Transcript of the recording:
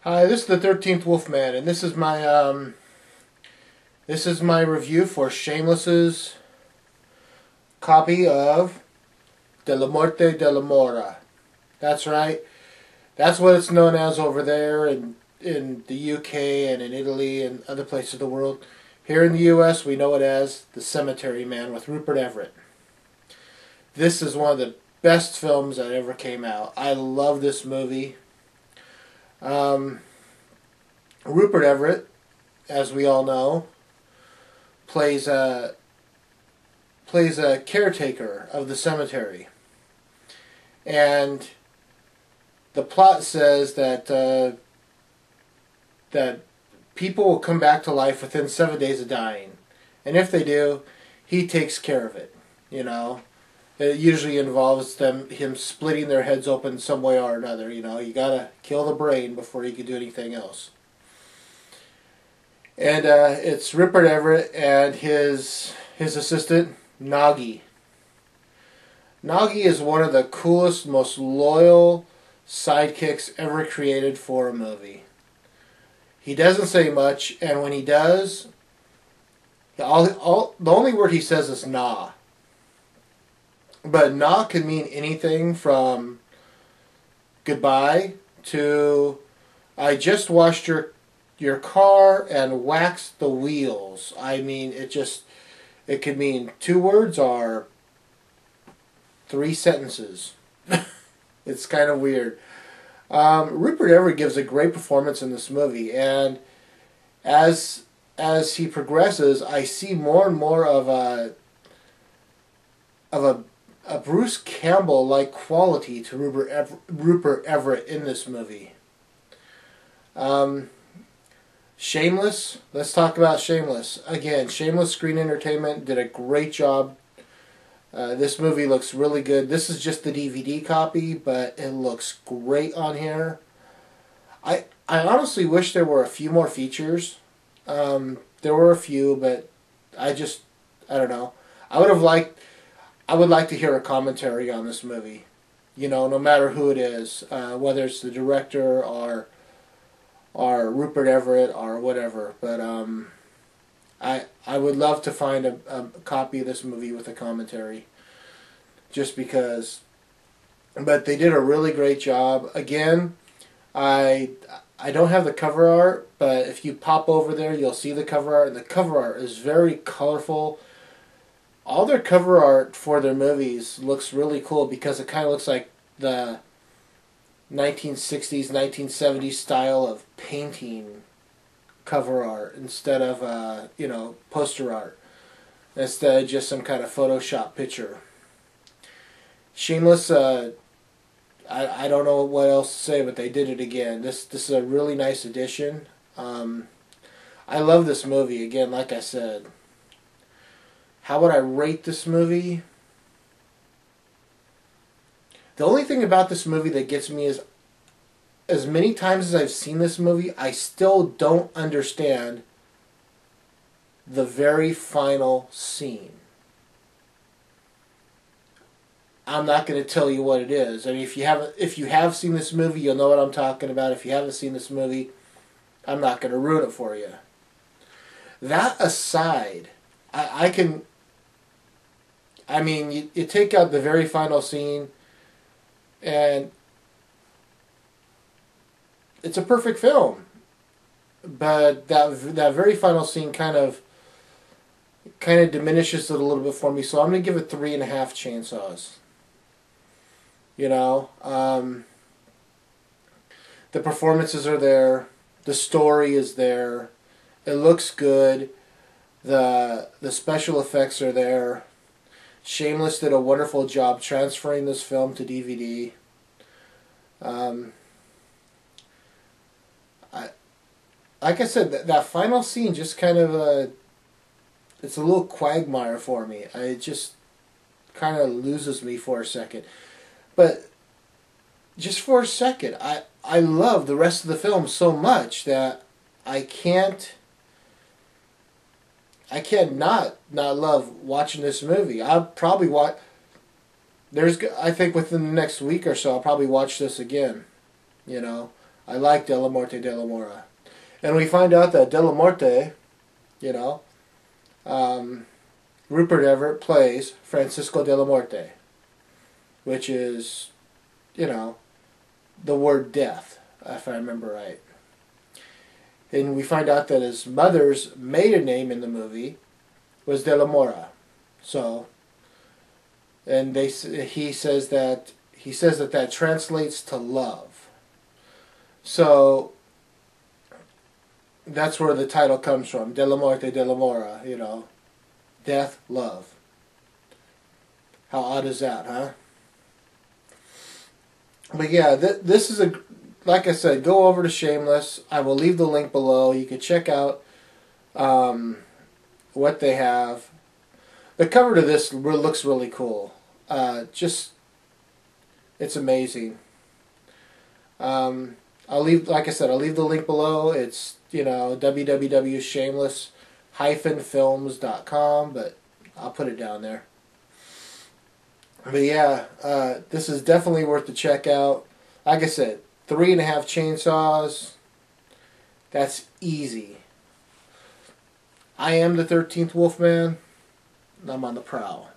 Hi, this is the 13th Wolfman, and this is my review for Shameless's copy of Dellmorte Dellmore. That's right. That's what it's known as over there in the UK and in Italy and other places of the world. Here in the US, we know it as The Cemetery Man with Rupert Everett. This is one of the best films that ever came out. I love this movie. Rupert Everett, as we all know, plays a caretaker of the cemetery, and the plot says that that people will come back to life within 7 days of dying, and if they do, he takes care of it. You know, it usually involves him splitting their heads open some way or another. You know, you gotta kill the brain before you can do anything else. And it's Rupert Everett and his assistant, Nagi. Nagi is one of the coolest, most loyal sidekicks ever created for a movie. He doesn't say much, and when he does, the only word he says is nah. But nah can mean anything from goodbye to I just washed your car and waxed the wheels. I mean, it could mean 2 words or 3 sentences. It's kind of weird. Rupert Everett gives a great performance in this movie, and as he progresses, I see more and more of a Bruce Campbell-like quality to Rupert Everett in this movie. Shameless. Let's talk about Shameless. Again, Shameless Screen Entertainment did a great job. This movie looks really good. This is just the DVD copy, but it looks great on here. I honestly wish there were a few more features. There were a few, but I don't know. I would like to hear a commentary on this movie. You know, no matter who it is, whether it's the director or Rupert Everett or whatever. But I would love to find a copy of this movie with a commentary, just because. But they did a really great job. Again, I don't have the cover art, but if you pop over there, you'll see the cover art. The cover art is very colorful. All their cover art for their movies looks really cool because it kind of looks like the 1960s, 1970s style of painting cover art instead of, you know, poster art. Instead of just some kind of Photoshop picture. Shameless, I don't know what else to say, but they did it again. This is a really nice addition. I love this movie, again, like I said. How would I rate this movie? The only thing about this movie that gets me is, as many times as I've seen this movie, I still don't understand the very final scene. I'm not going to tell you what it is. I mean, if you have seen this movie, you'll know what I'm talking about. If you haven't seen this movie, I'm not going to ruin it for you. That aside, I mean, you take out the very final scene, and it's a perfect film. But that very final scene kind of diminishes it a little bit for me. So I'm going to give it 3.5 chainsaws. You know, the performances are there. The story is there. It looks good. The special effects are there. Shameless did a wonderful job transferring this film to DVD. Like I said, that final scene just kind of, it's a little quagmire for me. It just kind of loses me for a second. But just for a second, I love the rest of the film so much that I can't not love watching this movie. I'll probably watch. I think within the next week or so, I'll probably watch this again. You know, I like Dellmore. And we find out that Dellmorte, you know, Rupert Everett plays Francisco Dellmorte, which is, you know, the word death, if I remember right. And we find out that his mother's maiden name in the movie was Dellmore. So, and he says that that translates to love. So that's where the title comes from. Dellmorte, Dellmore, you know, death, love. How odd is that, huh? But yeah, this is a, like I said, go over to Shameless. I will leave the link below. You can check out what they have. The cover to this looks really cool. It's amazing. I'll leave, like I said, I'll leave the link below. It's, you know, www.shameless-films.com, but I'll put it down there. But yeah, this is definitely worth the check out. Like I said, 3.5 chainsaws. That's easy. I am the 13th Wolfman, and I'm on the prowl.